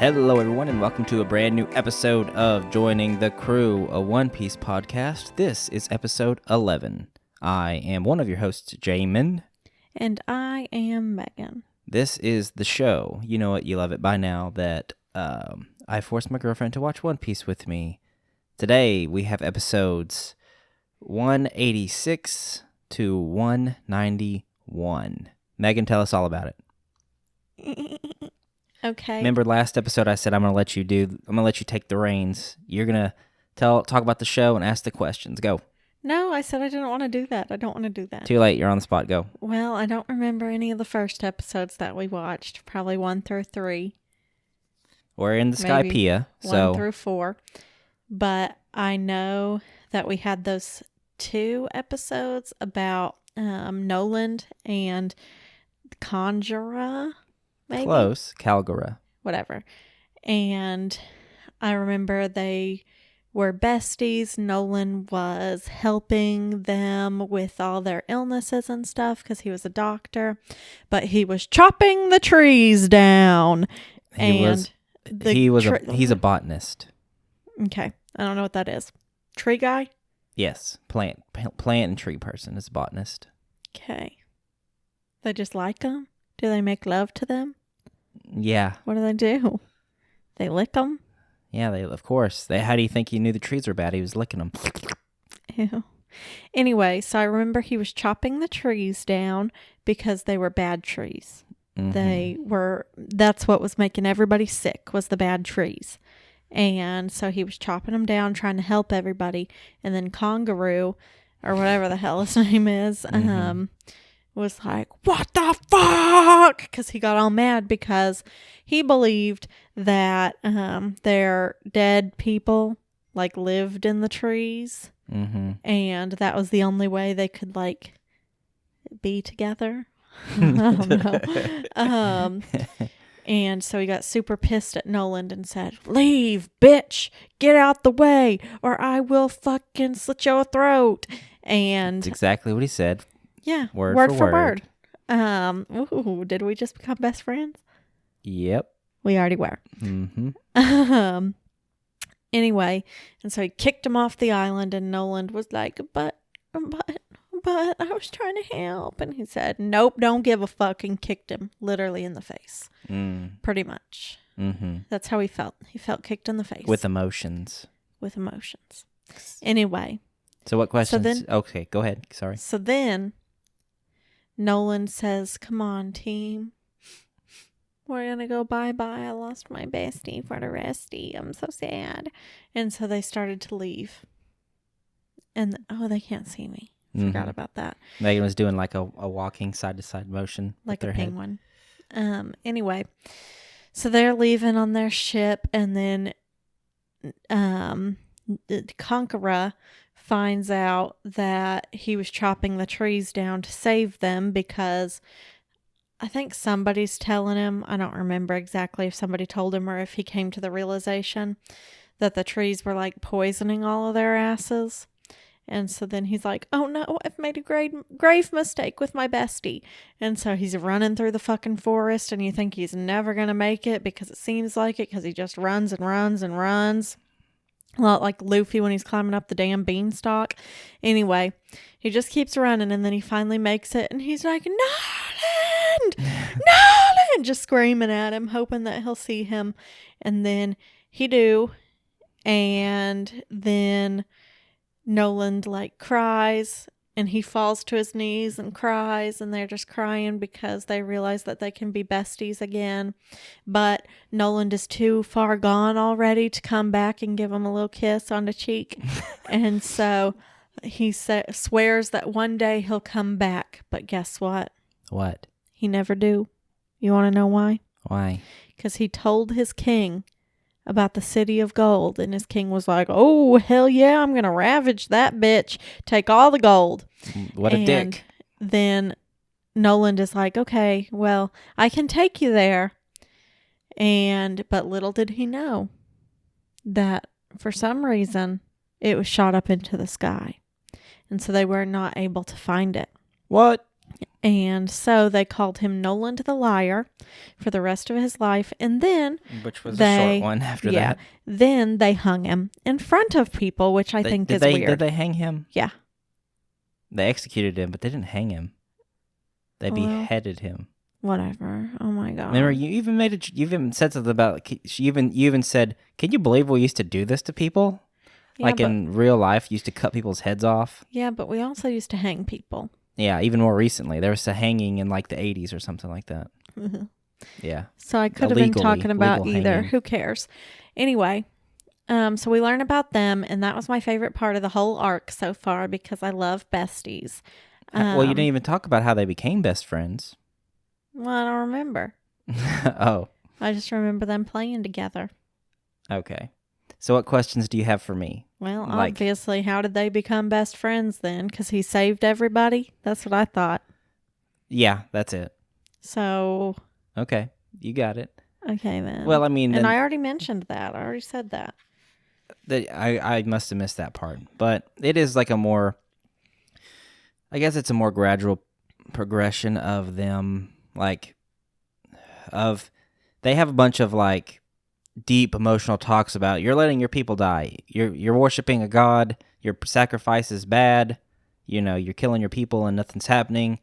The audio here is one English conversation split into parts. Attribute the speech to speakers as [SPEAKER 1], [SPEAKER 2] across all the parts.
[SPEAKER 1] Hello, everyone, and welcome to a brand new episode of Joining the Crew, a One Piece podcast. This is episode 11. I am one of your hosts, Jamin.
[SPEAKER 2] And I am Megan.
[SPEAKER 1] This is the show, you know it, you love it by now, that I forced my girlfriend to watch One Piece with me. Today, we have episodes 186 to 191. Megan, tell us all about it.
[SPEAKER 2] Okay.
[SPEAKER 1] Remember last episode I said I'm gonna let you take the reins. You're gonna talk about the show and ask the questions. Go.
[SPEAKER 2] No, I said I didn't want to do that. I don't want to do that.
[SPEAKER 1] Too late. You're on the spot. Go.
[SPEAKER 2] Well, I don't remember any of the first episodes that we watched. Probably 1 through 3.
[SPEAKER 1] We're in the Skypiea.
[SPEAKER 2] 1 through 4. But I know that we had those 2 episodes about NOLAND and Conjura. Maybe?
[SPEAKER 1] Close. Calgara.
[SPEAKER 2] Whatever. And I remember they were besties. Nolan was helping them with all their illnesses and stuff because he was a doctor. But he was chopping the trees down.
[SPEAKER 1] He's a botanist.
[SPEAKER 2] Okay. I don't know what that is. Tree guy?
[SPEAKER 1] Yes. Plant and tree person is a botanist.
[SPEAKER 2] Okay. They just like them? Do they make love to them?
[SPEAKER 1] Yeah.
[SPEAKER 2] What do they do? They lick them?
[SPEAKER 1] Yeah, of course. How do you think he knew the trees were bad? He was licking them.
[SPEAKER 2] Ew. Anyway, so I remember he was chopping the trees down because they were bad trees. Mm-hmm. That's what was making everybody sick, was the bad trees. And so he was chopping them down, trying to help everybody. And then Kangaroo, or whatever the hell his name is, was like, what the fuck? Because he got all mad because he believed that their dead people like lived in the trees. Mm-hmm. And that was the only way they could like be together. I don't know. And so he got super pissed at NOLAND and said, leave, bitch, get out the way or I will fucking slit your throat. And
[SPEAKER 1] that's exactly what he said.
[SPEAKER 2] Yeah,
[SPEAKER 1] word for word.
[SPEAKER 2] Did we just become best friends?
[SPEAKER 1] Yep.
[SPEAKER 2] We already were.
[SPEAKER 1] Mm-hmm.
[SPEAKER 2] Anyway, and so he kicked him off the island and NOLAND was like, but I was trying to help. And he said, nope, don't give a fuck, and kicked him literally in the face. Pretty much. Mm-hmm. That's how he felt. He felt kicked in the face.
[SPEAKER 1] With emotions.
[SPEAKER 2] Anyway.
[SPEAKER 1] So what questions? Okay, go ahead. Sorry.
[SPEAKER 2] So then NOLAND says, come on, team. We're going to go bye-bye. I lost my bestie for the resty. I'm so sad. And so they started to leave. And, they can't see me. Forgot about that.
[SPEAKER 1] Megan was doing like a walking side-to-side motion.
[SPEAKER 2] Like a penguin. Anyway, so they're leaving on their ship. And then Conqueror finds out that he was chopping the trees down to save them because I think somebody's telling him, I don't remember exactly if somebody told him or if he came to the realization that the trees were like poisoning all of their asses. And so then he's like, oh no, I've made a grave mistake with my bestie. And so he's running through the fucking forest and you think he's never going to make it because it seems like it because he just runs and runs and runs. A lot like Luffy when he's climbing up the damn beanstalk. Anyway, he just keeps running and then he finally makes it and he's like, NOLAND! NOLAND! Just screaming at him, hoping that he'll see him. And then he do. And then NOLAND like cries and he falls to his knees and cries and they're just crying because they realize that they can be besties again. But NOLAND is too far gone already to come back and give him a little kiss on the cheek. And so he swears that one day he'll come back. But guess what?
[SPEAKER 1] What?
[SPEAKER 2] He never do. You want to know why?
[SPEAKER 1] Why?
[SPEAKER 2] Because he told his king about the city of gold. And his king was like, oh, hell yeah, I'm going to ravage that bitch. Take all the gold.
[SPEAKER 1] What a dick.
[SPEAKER 2] Then NOLAND is like, okay, well, I can take you there. But little did he know that for some reason it was shot up into the sky. And so they were not able to find it.
[SPEAKER 1] What?
[SPEAKER 2] And so they called him Noland the Liar for the rest of his life. And then
[SPEAKER 1] Which was a short one after that.
[SPEAKER 2] Then they hung him in front of people, which I think is weird.
[SPEAKER 1] Did they hang him?
[SPEAKER 2] Yeah.
[SPEAKER 1] They executed him, but they didn't hang him. They beheaded him.
[SPEAKER 2] Whatever. Oh my God.
[SPEAKER 1] Remember, you even said something about, you even said, can you believe we used to do this to people? Yeah, in real life, used to cut people's heads off.
[SPEAKER 2] Yeah, but we also used to hang people.
[SPEAKER 1] Yeah, even more recently. There was a hanging in like the 80s or something like that. Mm-hmm. Yeah.
[SPEAKER 2] So I could have been talking about either. Hanging. Who cares? Anyway, so we learn about them, and that was my favorite part of the whole arc so far because I love besties.
[SPEAKER 1] Well, you didn't even talk about how they became best friends.
[SPEAKER 2] Well, I don't remember.
[SPEAKER 1] Oh.
[SPEAKER 2] I just remember them playing together.
[SPEAKER 1] Okay. So what questions do you have for me?
[SPEAKER 2] Well, obviously, how did they become best friends then? Because he saved everybody? That's what I thought.
[SPEAKER 1] Yeah, that's it.
[SPEAKER 2] So...
[SPEAKER 1] Okay, you got it.
[SPEAKER 2] Okay, then.
[SPEAKER 1] Well, I mean...
[SPEAKER 2] And I already mentioned that. I already said that.
[SPEAKER 1] I must have missed that part. But it is like a more... I guess it's a more gradual progression of them, like... They have a bunch of, like... deep emotional talks about you're letting your people die. You're worshiping a god. Your sacrifice is bad. You're killing your people and nothing's happening.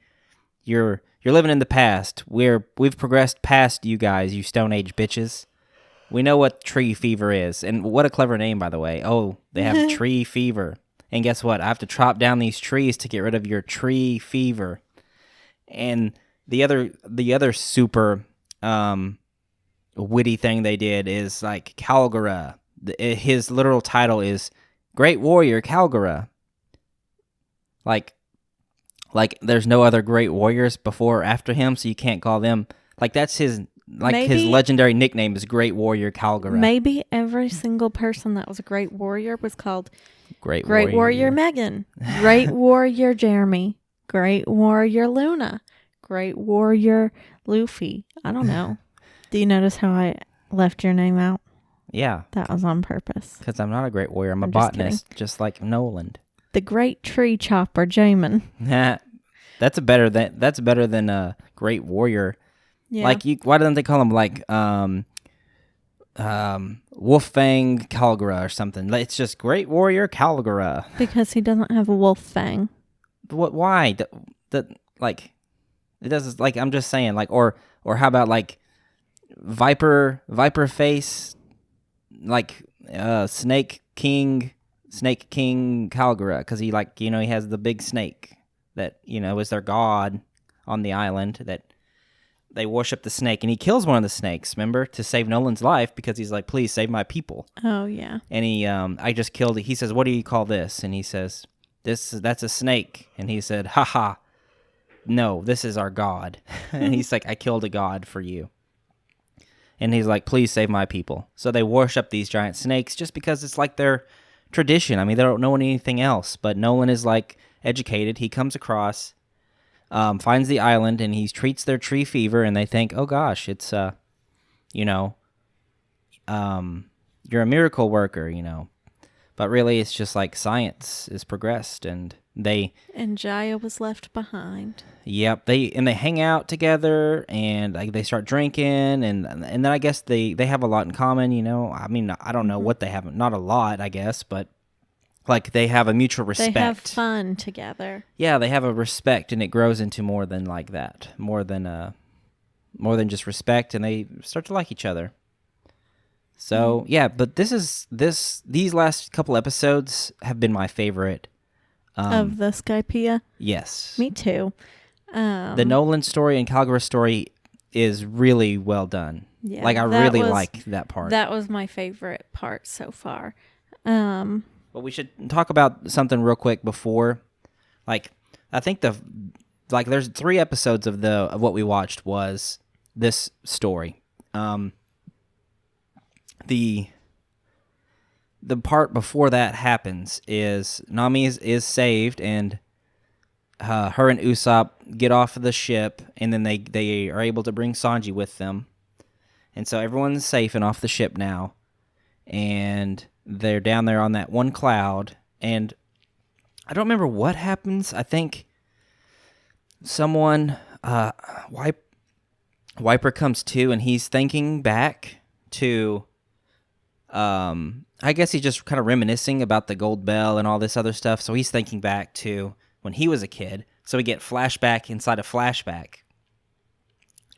[SPEAKER 1] You're living in the past. We've progressed past you guys, you Stone Age bitches. We know what tree fever is, and what a clever name, by the way. Oh, they have tree fever, and guess what? I have to chop down these trees to get rid of your tree fever. And the other super witty thing they did is like Calgara. His literal title is Great Warrior Calgara. Like there's no other great warriors before or after him, so you can't call them like that's his his legendary nickname is Great Warrior Calgara.
[SPEAKER 2] Maybe every single person that was a great warrior was called Great Warrior Megan, Great Warrior Jeremy, Great Warrior Luna, Great Warrior Luffy. I don't know. Do you notice how I left your name out?
[SPEAKER 1] Yeah.
[SPEAKER 2] That was on purpose.
[SPEAKER 1] Because I'm not a great warrior. I'm a botanist, just like Noland.
[SPEAKER 2] The Great Tree Chopper, Jamin.
[SPEAKER 1] That's better than a Great Warrior.
[SPEAKER 2] Yeah.
[SPEAKER 1] Like why don't they call him like Wolfang Calgara or something? It's just Great Warrior Calgara.
[SPEAKER 2] Because he doesn't have a wolf fang.
[SPEAKER 1] What? Why? Like it doesn't. Like I'm just saying. Like or how about like Viper face, like Snake King Calgara, because he he has the big snake that is their god on the island that they worship the snake, and he kills one of the snakes, remember, to save Nolan's life because he's like, please save my people.
[SPEAKER 2] Oh yeah.
[SPEAKER 1] And I just killed it. He says, what do you call this? And he says, that's a snake. And he said, haha, no, this is our god. And he's like, I killed a god for you. And he's like, please save my people. So they worship these giant snakes just because it's like their tradition. I mean, they don't know anything else. But Nolan is like educated. He comes across, finds the island, and he treats their tree fever. And they think, oh gosh, it's you're a miracle worker, But really, it's just like science is progressed, and
[SPEAKER 2] Jaya was left behind.
[SPEAKER 1] Yep, they hang out together, and like they start drinking, and then I guess they have a lot in common, I mean, I don't know what they have, not a lot, I guess, but like they have a mutual respect.
[SPEAKER 2] They have fun together.
[SPEAKER 1] Yeah, they have a respect, and it grows into more than like that, more than just respect, and they start to like each other. So yeah, but these last couple episodes have been my favorite.
[SPEAKER 2] Of the Skypiea?
[SPEAKER 1] Yes.
[SPEAKER 2] Me too.
[SPEAKER 1] The Nolan story and Calgara story is really well done. Yeah, like I really like that part.
[SPEAKER 2] That was my favorite part so far.
[SPEAKER 1] But we should talk about something real quick before. Like I think there's 3 episodes of what we watched was this story. The part before that happens is Nami is saved, and her and Usopp get off of the ship, and then they are able to bring Sanji with them. And so everyone's safe and off the ship now, and they're down there on that one cloud, and I don't remember what happens. I think someone, Wiper comes to, and he's thinking back to, I guess he's just kind of reminiscing about the gold bell and all this other stuff. So he's thinking back to when he was a kid. So we get flashback inside a flashback.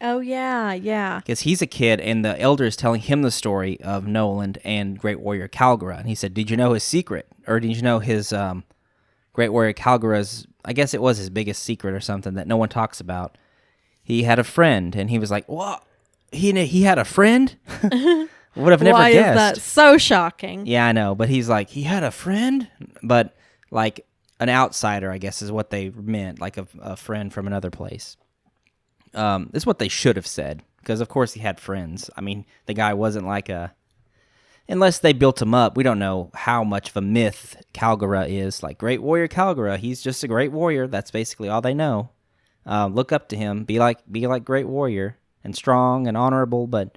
[SPEAKER 2] Oh, yeah, yeah.
[SPEAKER 1] Because he's a kid, and the elder is telling him the story of Noland and Great Warrior Calgara. And he said, did you know his secret? Or did you know his Great Warrior Calgara's, I guess it was his biggest secret or something that no one talks about. He had a friend, and he was like, what? He had a friend? Would have never
[SPEAKER 2] Why
[SPEAKER 1] guessed.
[SPEAKER 2] is that so shocking?
[SPEAKER 1] Yeah, I know. But he's like, he had a friend? But like an outsider, I guess, is what they meant. Like a friend from another place. It's what they should have said, because of course he had friends. I mean, the guy wasn't like unless they built him up, we don't know how much of a myth Calgara is. Like Great Warrior Calgara, he's just a great warrior. That's basically all they know. Look up to him, be like Great Warrior, and strong and honorable, but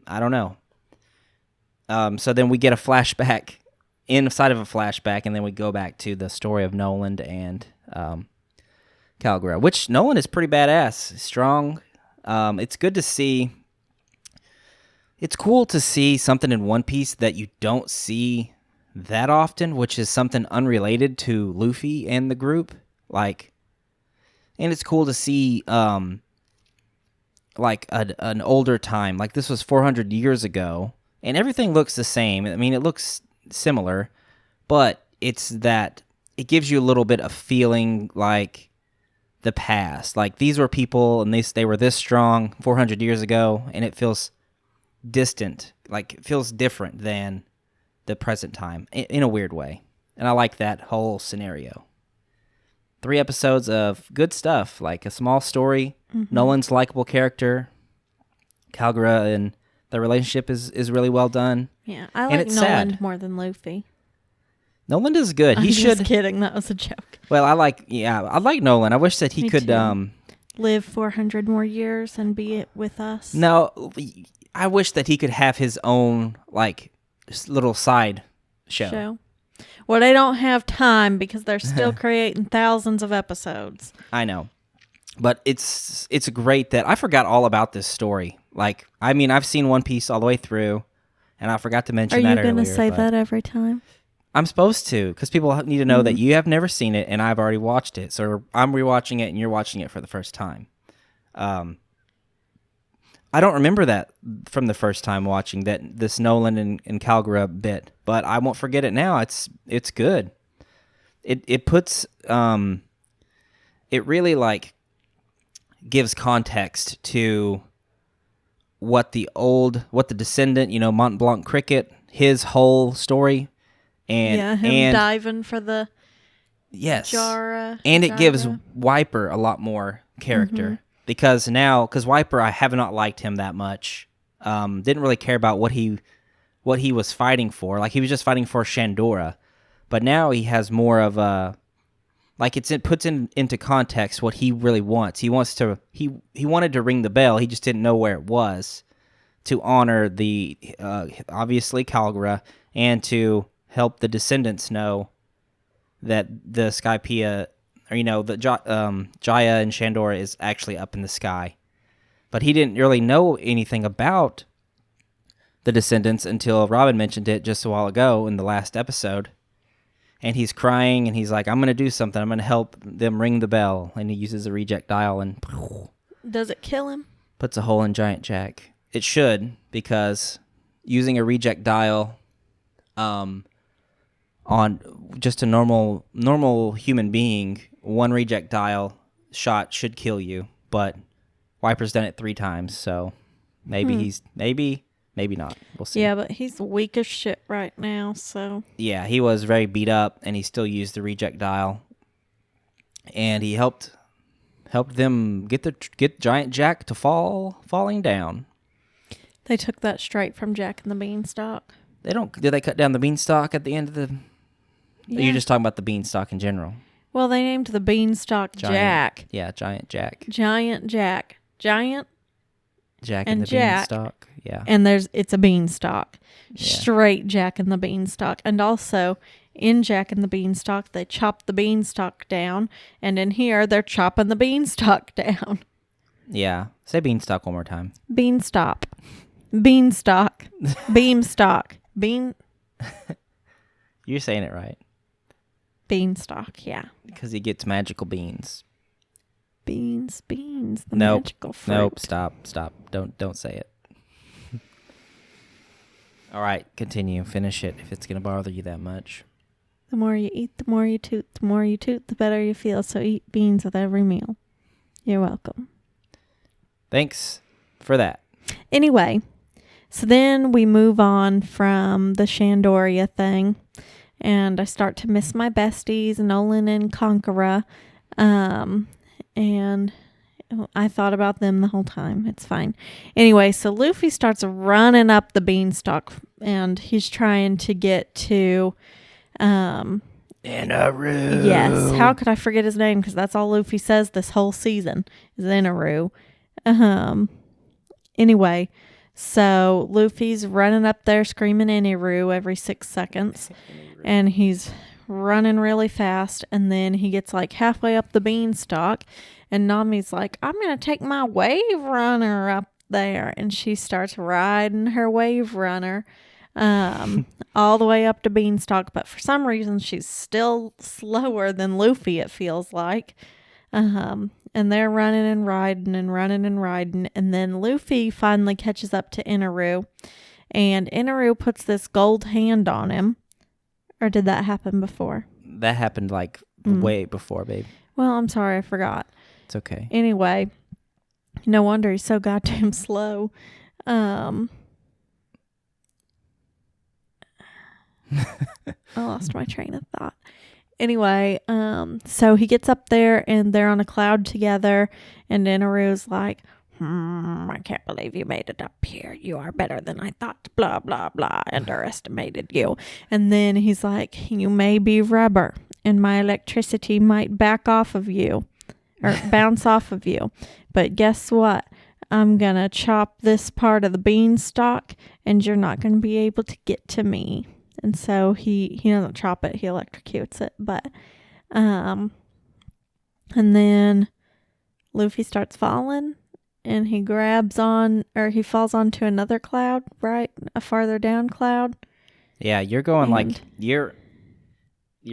[SPEAKER 1] I don't know. So then we get a flashback inside of a flashback, and then we go back to the story of Noland and Calgara, which Noland is pretty badass, strong. It's good to see. It's cool to see something in One Piece that you don't see that often, which is something unrelated to Luffy and the group. Like, and it's cool to see, like an older time. Like this was 400 years ago, and everything looks the same. I mean, it looks similar, but it's that it gives you a little bit of feeling like the past. Like these were people, and they were this strong 400 years ago, and it feels distant. Like it feels different than the present time in a weird way. And I like that whole scenario. 3 episodes of good stuff, like a small story.
[SPEAKER 2] Mm-hmm.
[SPEAKER 1] Nolan's likable character. Calgara and the relationship is really well done.
[SPEAKER 2] Yeah, I like Noland more than Luffy.
[SPEAKER 1] Noland is good.
[SPEAKER 2] I'm just kidding. That was a joke.
[SPEAKER 1] Well, I like Nolan. I wish that he could
[SPEAKER 2] live 400 more years and be with us.
[SPEAKER 1] No, I wish that he could have his own like little side show.
[SPEAKER 2] Well, they don't have time because they're still creating thousands of episodes.
[SPEAKER 1] I know. But it's great that I forgot all about this story. Like, I mean, I've seen One Piece all the way through, and I forgot to mention that earlier.
[SPEAKER 2] Are you going to say that every time?
[SPEAKER 1] I'm supposed to, because people need to know that you have never seen it, and I've already watched it. So I'm rewatching it, and you're watching it for the first time. I don't remember that from the first time watching this Nolan and Calgara bit, but I won't forget it now. It's good. It puts it really like gives context to what the descendant, Mont Blanc Cricket, his whole story, and
[SPEAKER 2] him diving for the
[SPEAKER 1] Jara, and it gives Wiper a lot more character. Mm-hmm. Because Wiper, I have not liked him that much. Didn't really care about what he was fighting for. Like, he was just fighting for Shandora. But now he has more of a... Like, it puts into context what he really wants. He wanted to ring the bell. He just didn't know where it was, to honor the, obviously, Calgara, and to help the descendants know that the Skypiea... Or, the Jaya and Shandora is actually up in the sky. But he didn't really know anything about the descendants until Robin mentioned it just a while ago in the last episode. And he's crying, and he's like, I'm going to do something. I'm going to help them ring the bell. And he uses a reject dial and...
[SPEAKER 2] Does it kill him?
[SPEAKER 1] Puts a hole in Giant Jack. It should, because using a reject dial... on just a normal human being, one reject dial shot should kill you, but Wiper's done it 3 times, so maybe maybe not. We'll see.
[SPEAKER 2] Yeah, but he's weak as shit right now, so...
[SPEAKER 1] Yeah, he was very beat up, and he still used the reject dial, and he helped them get Giant Jack to falling down.
[SPEAKER 2] They took that straight from Jack and the Beanstalk.
[SPEAKER 1] Did they cut down the Beanstalk at the end of the... Yeah. You're just talking about the Beanstalk in general.
[SPEAKER 2] Well, they named the Beanstalk Jack.
[SPEAKER 1] Yeah, Giant Jack.
[SPEAKER 2] Giant Jack. Giant
[SPEAKER 1] Jack and the Beanstalk. Yeah.
[SPEAKER 2] And it's a beanstalk. Yeah. Straight Jack and the Beanstalk. And also, In Jack and the Beanstalk, they chop the beanstalk down, and in here, they're chopping the beanstalk down.
[SPEAKER 1] Yeah. Say beanstalk one more time.
[SPEAKER 2] Beanstalk. Beanstalk. Beanstalk.
[SPEAKER 1] You're saying it right.
[SPEAKER 2] Beanstalk, yeah.
[SPEAKER 1] Because he gets magical beans.
[SPEAKER 2] Beans, the magical fruit.
[SPEAKER 1] Nope, stop. Don't say it. All right, continue. Finish it if it's going to bother you that much.
[SPEAKER 2] The more you eat, the more you toot. The more you toot, the better you feel. So eat beans with every meal. You're welcome.
[SPEAKER 1] Thanks for that.
[SPEAKER 2] Anyway, so then we move on from the Shandoria thing. And I start to miss my besties, Nolan and Conqueror. And I thought about them the whole time. It's fine. Anyway, so Luffy starts running up the beanstalk, and he's trying to get to
[SPEAKER 1] Inaru.
[SPEAKER 2] Yes. How could I forget his name? Because that's all Luffy says this whole season is Inaru. Anyway, so Luffy's running up there screaming Inaru every 6 seconds, and he's running really fast, and then he gets like halfway up the beanstalk, and Nami's like, I'm gonna take my wave runner up there, and she starts riding her wave runner all the way up to beanstalk, but for some reason she's still slower than Luffy, it feels like. And they're running and riding, and then Luffy finally catches up to Inaru, and Inaru puts this gold hand on him. Or did that happen before?
[SPEAKER 1] That happened like way before, babe.
[SPEAKER 2] Well, I'm sorry, I forgot.
[SPEAKER 1] It's okay.
[SPEAKER 2] Anyway, no wonder he's so goddamn slow. I lost my train of thought. Anyway, so he gets up there and they're on a cloud together, and Inaru's like, I can't believe you made it up here. You are better than I thought. Blah, blah, blah. Underestimated you. And then he's like, you may be rubber, and my electricity might back off of you, or bounce off of you. But guess what? I'm going to chop this part of the beanstalk, and you're not going to be able to get to me. And so he doesn't chop it, he electrocutes it. But, and then Luffy starts falling, and he he falls onto another cloud, right? A farther down cloud.
[SPEAKER 1] Yeah, you're going like, you're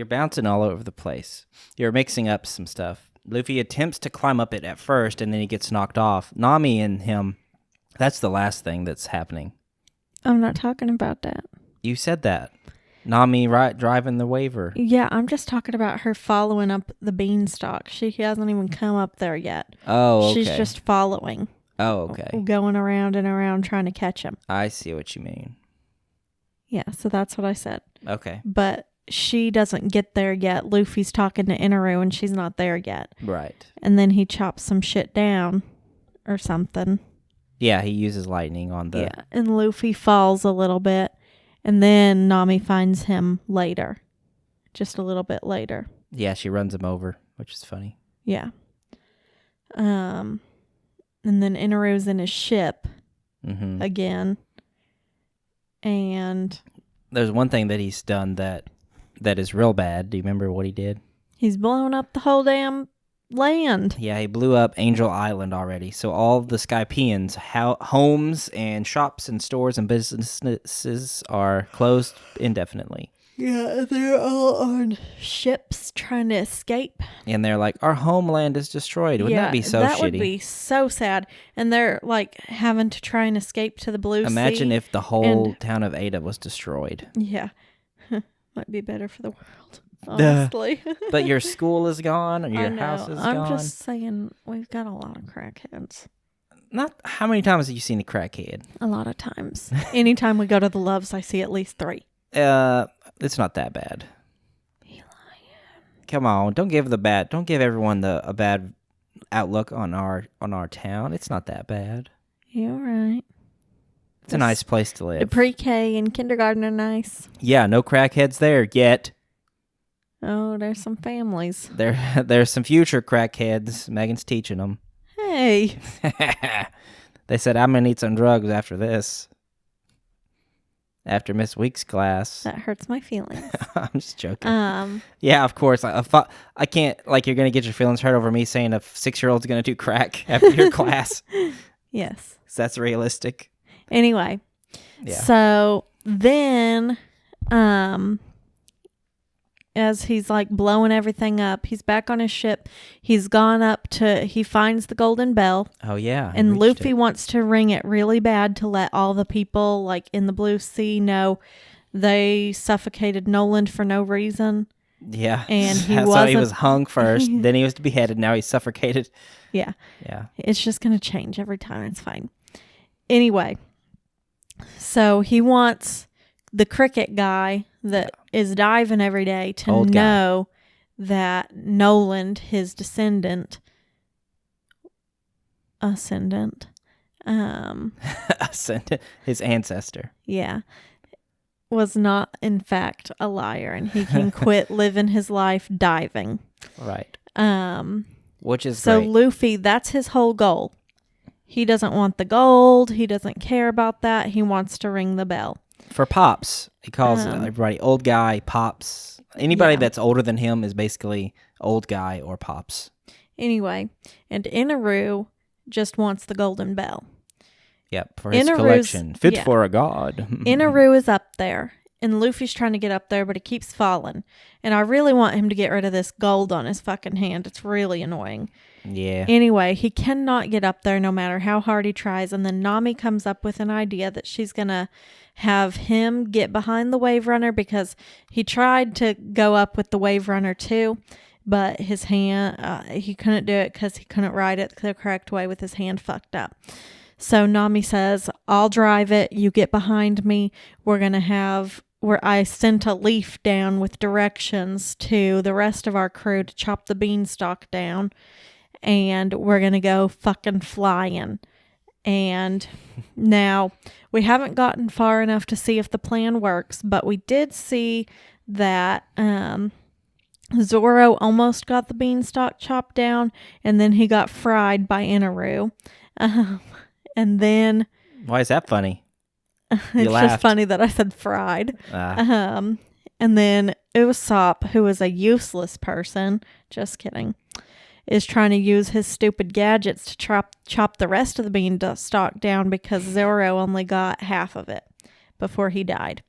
[SPEAKER 1] bouncing all over the place. You're mixing up some stuff. Luffy attempts to climb up it at first, and then he gets knocked off. Nami and him, that's the last thing that's happening.
[SPEAKER 2] I'm not talking about that.
[SPEAKER 1] You said that. Nami driving the waver.
[SPEAKER 2] Yeah, I'm just talking about her following up the beanstalk. She hasn't even come up there yet.
[SPEAKER 1] Oh, okay.
[SPEAKER 2] She's just following.
[SPEAKER 1] Oh, okay.
[SPEAKER 2] Going around and around trying to catch him.
[SPEAKER 1] I see what you mean.
[SPEAKER 2] Yeah, so that's what I said.
[SPEAKER 1] Okay.
[SPEAKER 2] But she doesn't get there yet. Luffy's talking to Inaru and she's not there yet.
[SPEAKER 1] Right.
[SPEAKER 2] And then he chops some shit down or something.
[SPEAKER 1] Yeah, he uses lightning on the...
[SPEAKER 2] Yeah, and Luffy falls a little bit. And then Nami finds him later. Just a little bit later.
[SPEAKER 1] Yeah, she runs him over, which is funny.
[SPEAKER 2] Yeah. And then Inaru's in his ship again. And
[SPEAKER 1] there's one thing that he's done that is real bad. Do you remember what he did?
[SPEAKER 2] He's blown up the whole damn land.
[SPEAKER 1] Yeah, he blew up Angel Island already. So all the Skypeans' homes and shops and stores and businesses are closed indefinitely.
[SPEAKER 2] Yeah, they're all on ships trying to escape.
[SPEAKER 1] And they're like, our homeland is destroyed. Wouldn't that be so shitty?
[SPEAKER 2] That would be so sad. And they're like having to try and escape to the blue sea.
[SPEAKER 1] Imagine if the whole town of Ada was destroyed.
[SPEAKER 2] Yeah. Might be better for the world. Honestly.
[SPEAKER 1] But your school is gone and your house is gone.
[SPEAKER 2] I'm just saying we've got a lot of crackheads.
[SPEAKER 1] Not how many times have you seen a crackhead?
[SPEAKER 2] A lot of times. Anytime we go to the Loves, I see at least 3.
[SPEAKER 1] It's not that bad.
[SPEAKER 2] Eli.
[SPEAKER 1] Come on, don't give everyone a bad outlook on our town. It's not that bad.
[SPEAKER 2] You're right.
[SPEAKER 1] It's a nice place to live.
[SPEAKER 2] The pre-K and kindergarten are nice.
[SPEAKER 1] Yeah, no crackheads there yet.
[SPEAKER 2] Oh, there's some families.
[SPEAKER 1] There's some future crackheads. Megan's teaching them.
[SPEAKER 2] Hey.
[SPEAKER 1] They said, I'm going to need some drugs after this. after Miss Week's class.
[SPEAKER 2] That hurts my feelings.
[SPEAKER 1] I'm just joking. Yeah, of course. I can't, like, you're going to get your feelings hurt over me saying a 6-year-old's going to do crack after your class.
[SPEAKER 2] Yes.
[SPEAKER 1] So that's realistic.
[SPEAKER 2] Anyway.
[SPEAKER 1] Yeah.
[SPEAKER 2] So then, as he's like blowing everything up, he's back on his ship. He finds the golden bell.
[SPEAKER 1] Oh, yeah.
[SPEAKER 2] And Luffy wants to ring it really bad to let all the people like in the Blue Sea know they suffocated NOLAND for no reason.
[SPEAKER 1] Yeah.
[SPEAKER 2] And he
[SPEAKER 1] was hung first, then he was beheaded, now he's suffocated.
[SPEAKER 2] Yeah.
[SPEAKER 1] Yeah.
[SPEAKER 2] It's just going to change every time. It's fine. Anyway, so he wants the cricket guy that is diving every day to know that NOLAND, his ascendant,
[SPEAKER 1] his ancestor.
[SPEAKER 2] Yeah. Was not, in fact, a liar, and he can quit living his life diving.
[SPEAKER 1] Right. Which is
[SPEAKER 2] so
[SPEAKER 1] great.
[SPEAKER 2] Luffy, that's his whole goal. He doesn't want the gold. He doesn't care about that. He wants to ring the bell.
[SPEAKER 1] For Pops, he calls everybody old guy, Pops. Anybody that's older than him is basically old guy or Pops.
[SPEAKER 2] Anyway, and Inaru just wants the golden bell.
[SPEAKER 1] Yep, for his collection. Fit for a god.
[SPEAKER 2] Inaru is up there, and Luffy's trying to get up there, but he keeps falling. And I really want him to get rid of this gold on his fucking hand. It's really annoying.
[SPEAKER 1] Yeah.
[SPEAKER 2] Anyway, he cannot get up there no matter how hard he tries, and then Nami comes up with an idea that she's going to have him get behind the Wave Runner because he tried to go up with the Wave Runner too, but his hand, he couldn't do it because he couldn't ride it the correct way with his hand fucked up. So Nami says, I'll drive it. You get behind me. We're going to have where I sent a leaf down with directions to the rest of our crew to chop the beanstalk down. And we're going to go fucking flying. And now we haven't gotten far enough to see if the plan works, but we did see that Zoro almost got the beanstalk chopped down, and then he got fried by Inaru. And then...
[SPEAKER 1] Why is that funny?
[SPEAKER 2] It's just funny that I said fried. And then Usopp, who is a useless person, just kidding, is trying to use his stupid gadgets to chop the rest of the beanstalk down because Zoro only got half of it before he died.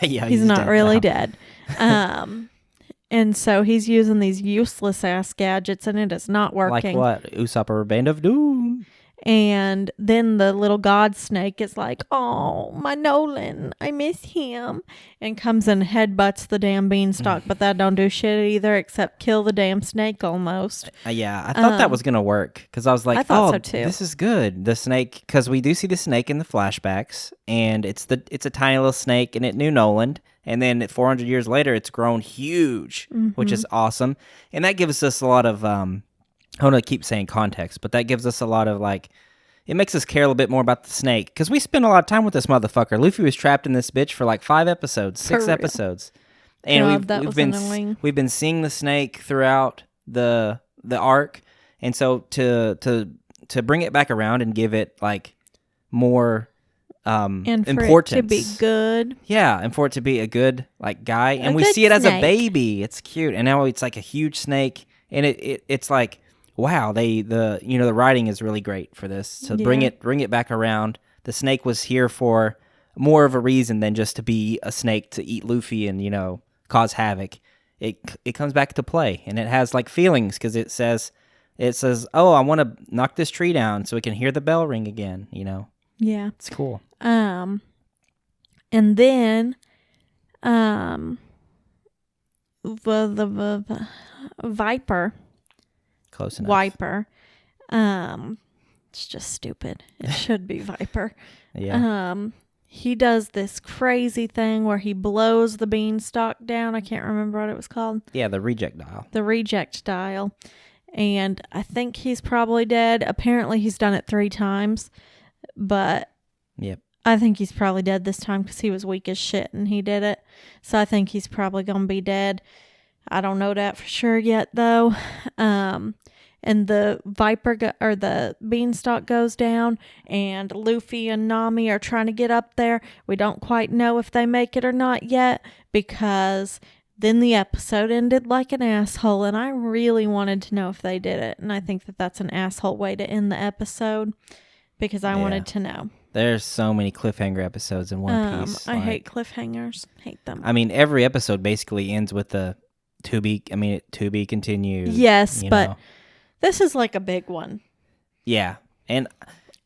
[SPEAKER 1] Yeah,
[SPEAKER 2] he's not really dead. And so he's using these useless ass gadgets, and it is not working.
[SPEAKER 1] Like what? Usopp or Band of Doom?
[SPEAKER 2] And then the little god snake is like, oh, my Nolan, I miss him. And comes and headbutts the damn beanstalk, but that don't do shit either except kill the damn snake almost.
[SPEAKER 1] Yeah, I thought that was going to work because I was like,
[SPEAKER 2] I thought so too.
[SPEAKER 1] This is good. The snake, because we do see the snake in the flashbacks, and it's a tiny little snake, and it knew Noland. And then 400 years later, it's grown huge, which is awesome. And that gives us a lot of... I don't want to keep saying context, but that gives us a lot of, like, it makes us care a little bit more about the snake. Because we spend a lot of time with this motherfucker. Luffy was trapped in this bitch for like 5 episodes, 6 episodes. And we've been seeing the snake throughout the arc. And so to bring it back around and give it, like, more
[SPEAKER 2] and for
[SPEAKER 1] importance.
[SPEAKER 2] It to be good.
[SPEAKER 1] Yeah, and for it to be a good, like, guy. And we see it as a baby. It's cute. And now it's like a huge snake. And it's like... Wow, the writing is really great for this. To bring it back around. The snake was here for more of a reason than just to be a snake to eat Luffy and, cause havoc. It comes back to play, and it has like feelings because it says, "Oh, I want to knock this tree down so we can hear the bell ring again."
[SPEAKER 2] Yeah,
[SPEAKER 1] it's cool.
[SPEAKER 2] And then, the Viper.
[SPEAKER 1] Close enough.
[SPEAKER 2] Wiper. It's just stupid. It should be Viper.
[SPEAKER 1] Yeah.
[SPEAKER 2] He does this crazy thing where he blows the beanstalk down. I can't remember what it was called.
[SPEAKER 1] Yeah, the reject dial.
[SPEAKER 2] The reject dial. And I think he's probably dead. Apparently he's done it 3 times. But
[SPEAKER 1] yep.
[SPEAKER 2] I think he's probably dead this time because he was weak as shit and he did it. So I think he's probably going to be dead. I don't know that for sure yet, though. and the or the beanstalk goes down, and Luffy and Nami are trying to get up there. We don't quite know if they make it or not yet, because then the episode ended like an asshole, and I really wanted to know if they did it. And I think that that's an asshole way to end the episode, because I wanted to know.
[SPEAKER 1] There's so many cliffhanger episodes in One Piece.
[SPEAKER 2] I hate cliffhangers. Hate them.
[SPEAKER 1] I mean, every episode basically ends with the to be continued.
[SPEAKER 2] Yes, but this is like a big one.
[SPEAKER 1] Yeah. And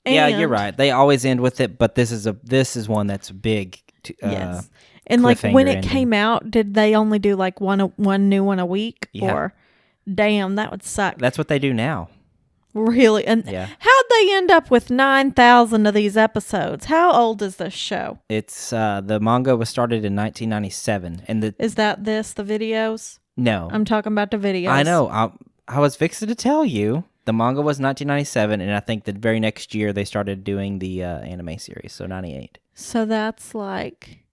[SPEAKER 1] yeah, you're right. They always end with it, but this is one that's big.
[SPEAKER 2] Yes. And like when it came out, did they only do like one new one a week?
[SPEAKER 1] Yeah.
[SPEAKER 2] Or damn, that would suck.
[SPEAKER 1] That's what they do now.
[SPEAKER 2] Really? And how'd they end up with 9,000 of these episodes? How old is this show?
[SPEAKER 1] It's the manga was started in 1997, and
[SPEAKER 2] is that the videos?
[SPEAKER 1] No,
[SPEAKER 2] I'm talking about the videos.
[SPEAKER 1] I know. I was fixing to tell you the manga was 1997, and I think the very next year they started doing the anime series, so 98.
[SPEAKER 2] So that's like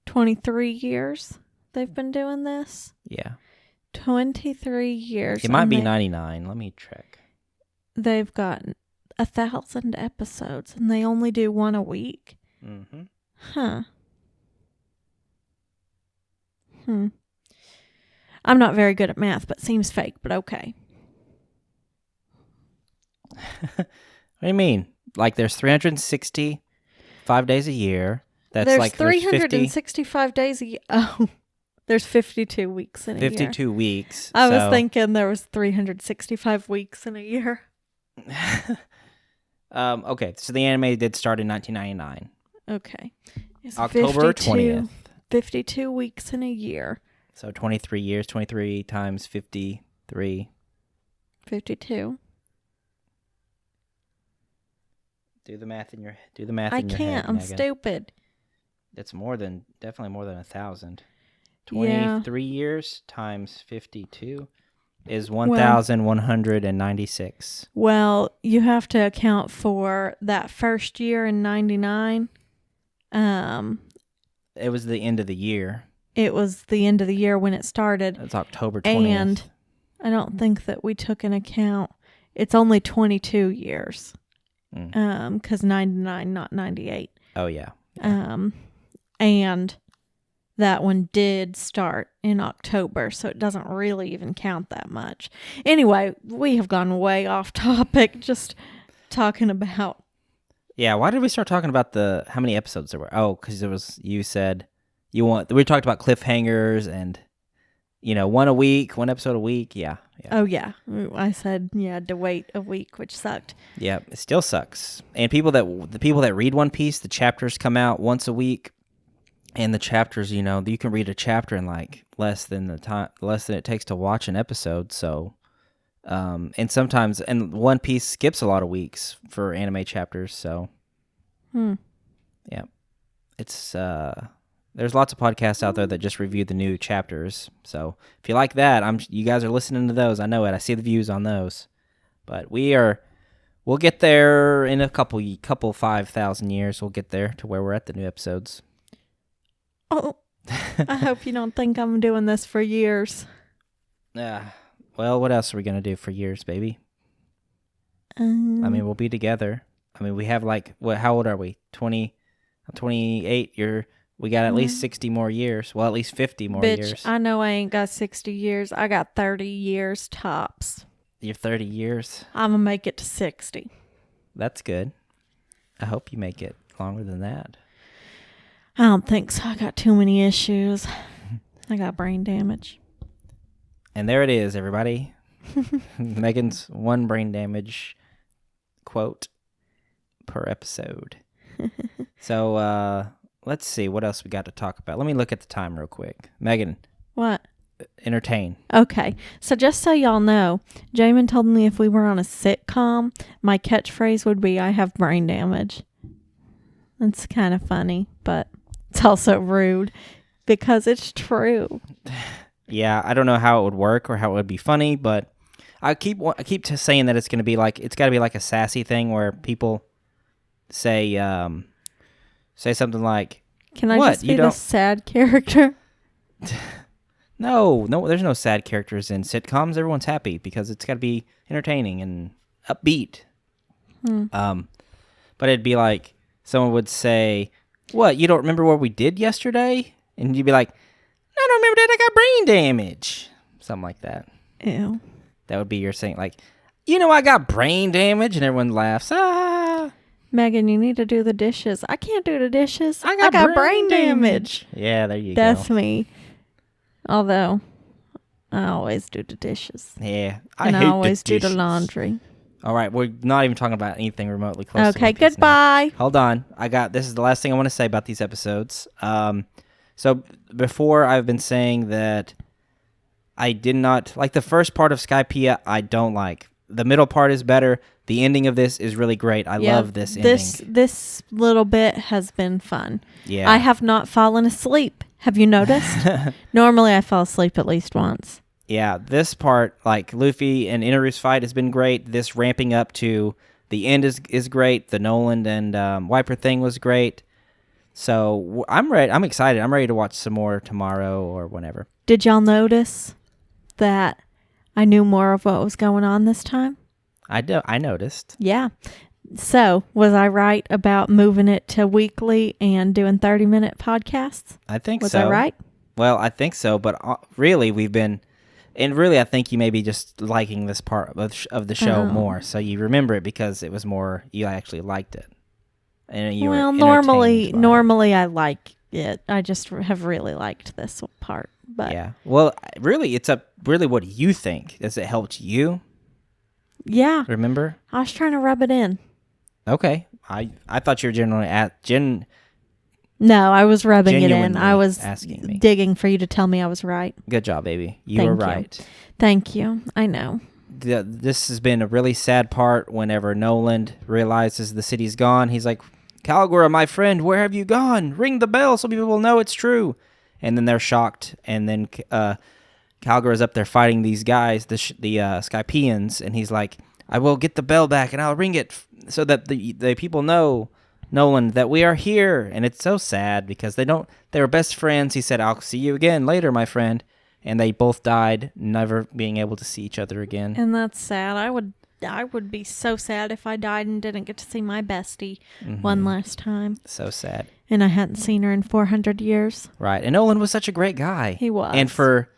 [SPEAKER 2] 23 years they've been doing this.
[SPEAKER 1] Yeah,
[SPEAKER 2] 23 years.
[SPEAKER 1] It might be 99. Let me check.
[SPEAKER 2] They've got 1,000 episodes, and they only do one a week.
[SPEAKER 1] Mm-hmm.
[SPEAKER 2] Huh. I'm not very good at math, but seems fake, but okay.
[SPEAKER 1] What do you mean? Like there's 365 days a year.
[SPEAKER 2] There's like 365 days a year. Oh, there's 52 weeks in a year.
[SPEAKER 1] 52 weeks.
[SPEAKER 2] I was thinking there was 365 weeks in a year.
[SPEAKER 1] Okay, so the anime did start in 1999.
[SPEAKER 2] Okay. It's
[SPEAKER 1] October 20th.
[SPEAKER 2] 52 weeks in a year.
[SPEAKER 1] So 23 years, 23 times 53.
[SPEAKER 2] 52.
[SPEAKER 1] Do the math in your head.
[SPEAKER 2] I can't. I'm stupid.
[SPEAKER 1] It's definitely more than 1,000. 23 years times 52 is 1,196.
[SPEAKER 2] Well, you have to account for that first year in 99.
[SPEAKER 1] It was the end of the year.
[SPEAKER 2] It was the end of the year when it started.
[SPEAKER 1] It's October 20th.
[SPEAKER 2] And I don't think that we took into account. It's only 22 years. Because 99, not 98.
[SPEAKER 1] Oh, yeah.
[SPEAKER 2] And that one did start in October, so it doesn't really even count that much. Anyway, we have gone way off topic, just talking about...
[SPEAKER 1] Yeah, why did we start talking about how many episodes there were? Oh, because you said we talked about cliffhangers and, one episode a week. Yeah.
[SPEAKER 2] Oh, yeah. I said, to wait a week, which sucked.
[SPEAKER 1] Yeah, it still sucks. And the people that read One Piece, the chapters come out once a week. And the chapters, you can read a chapter in like less than it takes to watch an episode. So, and One Piece skips a lot of weeks for anime chapters. So, yeah, it's there's lots of podcasts out there that just review the new chapters. So if you like that, you guys are listening to those. I know it. I see the views on those. But we'll get there in a couple 5,000 years. We'll get there to where we're at the new episodes.
[SPEAKER 2] Oh, I hope you don't think I'm doing this for years.
[SPEAKER 1] Well, what else are we going to do for years, baby? I mean, we'll be together. I mean, we have how old are we? 20, 28. We got at least 60 more years. Well, at least 50 more years.
[SPEAKER 2] I know I ain't got 60 years. I got 30 years tops.
[SPEAKER 1] You're 30 years?
[SPEAKER 2] I'm going to make it to 60.
[SPEAKER 1] That's good. I hope you make it longer than that.
[SPEAKER 2] I don't think so. I got too many issues. I got brain damage.
[SPEAKER 1] And there it is, everybody. Megan's one brain damage quote per episode. So, let's see what else we got to talk about. Let me look at the time real quick. Megan.
[SPEAKER 2] What?
[SPEAKER 1] Entertain.
[SPEAKER 2] Okay. So just so y'all know, Jamin told me if we were on a sitcom, my catchphrase would be, I have brain damage. It's kind of funny, but it's also rude because it's true.
[SPEAKER 1] Yeah, I don't know how it would work or how it would be funny, but I keep saying that it's got to be like a sassy thing where people say something like,
[SPEAKER 2] "Can I just be the sad character?"
[SPEAKER 1] No, there's no sad characters in sitcoms. Everyone's happy because it's got to be entertaining and upbeat. But it'd be like someone would say, "What? You don't remember what we did yesterday?" And you'd be like, "I don't remember that. I got brain damage." Something like that.
[SPEAKER 2] Ew.
[SPEAKER 1] That would be your saying, like, I got brain damage, and everyone laughs. Ah,
[SPEAKER 2] Megan, you need to do the dishes. I can't do the dishes.
[SPEAKER 1] I got
[SPEAKER 2] brain damage.
[SPEAKER 1] Yeah, there you
[SPEAKER 2] That's
[SPEAKER 1] go.
[SPEAKER 2] me. Although, I always do the dishes.
[SPEAKER 1] Yeah,
[SPEAKER 2] And I
[SPEAKER 1] hate
[SPEAKER 2] always
[SPEAKER 1] the
[SPEAKER 2] do the
[SPEAKER 1] dishes.
[SPEAKER 2] laundry.
[SPEAKER 1] All right, we're not even talking about anything remotely close.
[SPEAKER 2] Okay,
[SPEAKER 1] to One Piece now.
[SPEAKER 2] goodbye.
[SPEAKER 1] Hold on. This is the last thing I want to say about these episodes. So before I've been saying that I did not like the first part of Skypiea. I don't like. The middle part is better. The ending of this is really great. I love this ending.
[SPEAKER 2] This little bit has been fun.
[SPEAKER 1] Yeah.
[SPEAKER 2] I have not fallen asleep. Have you noticed? Normally I fall asleep at least once.
[SPEAKER 1] Yeah, this part, like Luffy and Inaru's fight, has been great. This ramping up to the end is great. The Noland and Wiper thing was great. So I'm ready. I'm excited. I'm ready to watch some more tomorrow or whenever.
[SPEAKER 2] Did y'all notice that I knew more of what was going on this time?
[SPEAKER 1] I noticed.
[SPEAKER 2] Yeah. So, was I right about moving it to weekly and doing 30-minute podcasts?
[SPEAKER 1] I think
[SPEAKER 2] Was
[SPEAKER 1] so.
[SPEAKER 2] I right?
[SPEAKER 1] Well, I think so, but really we've been... And really, I think you may be just liking this part of the show more. So you remember it because it was more... You actually liked it. And you were
[SPEAKER 2] normally I like it. I just have really liked this part. But
[SPEAKER 1] yeah. Well, really, it's really what you think. Has it helped you?
[SPEAKER 2] Yeah.
[SPEAKER 1] Remember?
[SPEAKER 2] I was trying to rub it in.
[SPEAKER 1] Okay. I thought you were generally
[SPEAKER 2] No, I was rubbing it in.
[SPEAKER 1] Genuinely
[SPEAKER 2] I was
[SPEAKER 1] asking me.
[SPEAKER 2] digging for you to tell me I was right.
[SPEAKER 1] Good job, baby. You were right.
[SPEAKER 2] Thank you. I know.
[SPEAKER 1] This has been a really sad part whenever Noland realizes the city's gone. He's like, Kalgura, my friend, where have you gone? Ring the bell so people will know it's true. And then they're shocked. And then Kalgura's up there fighting these guys, the Skypians. And he's like, I will get the bell back and I'll ring it so that the people know, Noland, that we are here. And it's so sad because they were best friends. He said, I'll see you again later, my friend. And they both died, never being able to see each other again.
[SPEAKER 2] And that's sad. I would be so sad if I died and didn't get to see my bestie one last time.
[SPEAKER 1] So sad.
[SPEAKER 2] And I hadn't seen her in 400 years.
[SPEAKER 1] Right. And Noland was such a great guy.
[SPEAKER 2] He was.
[SPEAKER 1] And for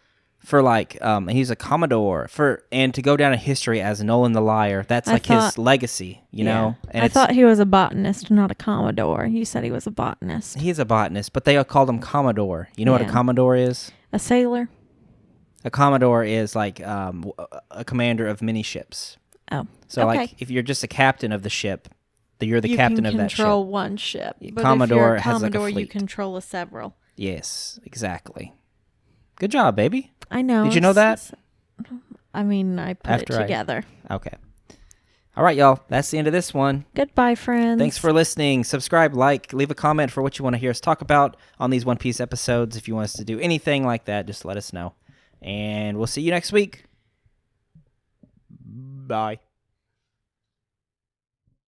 [SPEAKER 1] like, he's a Commodore. And to go down in history as Noland the Liar, that's his legacy, you know? And
[SPEAKER 2] I thought he was a botanist, not a Commodore. You said he was a botanist.
[SPEAKER 1] He's a botanist, but they called him Commodore. You know what a Commodore is?
[SPEAKER 2] A sailor?
[SPEAKER 1] A Commodore is like a commander of many ships.
[SPEAKER 2] Oh,
[SPEAKER 1] so like if you're just a captain of the ship, you're the captain of that ship.
[SPEAKER 2] You can control one ship. But
[SPEAKER 1] Commodore
[SPEAKER 2] if you're a
[SPEAKER 1] has
[SPEAKER 2] Commodore,
[SPEAKER 1] like a fleet.
[SPEAKER 2] you control several.
[SPEAKER 1] Yes, exactly. Good job, baby.
[SPEAKER 2] I know.
[SPEAKER 1] Did you know that?
[SPEAKER 2] I mean, I put it together.
[SPEAKER 1] Okay. All right, y'all. That's the end of this one.
[SPEAKER 2] Goodbye, friends.
[SPEAKER 1] Thanks for listening. Subscribe, leave a comment for what you want to hear us talk about on these One Piece episodes. If you want us to do anything like that, just let us know. And we'll see you next week. Bye.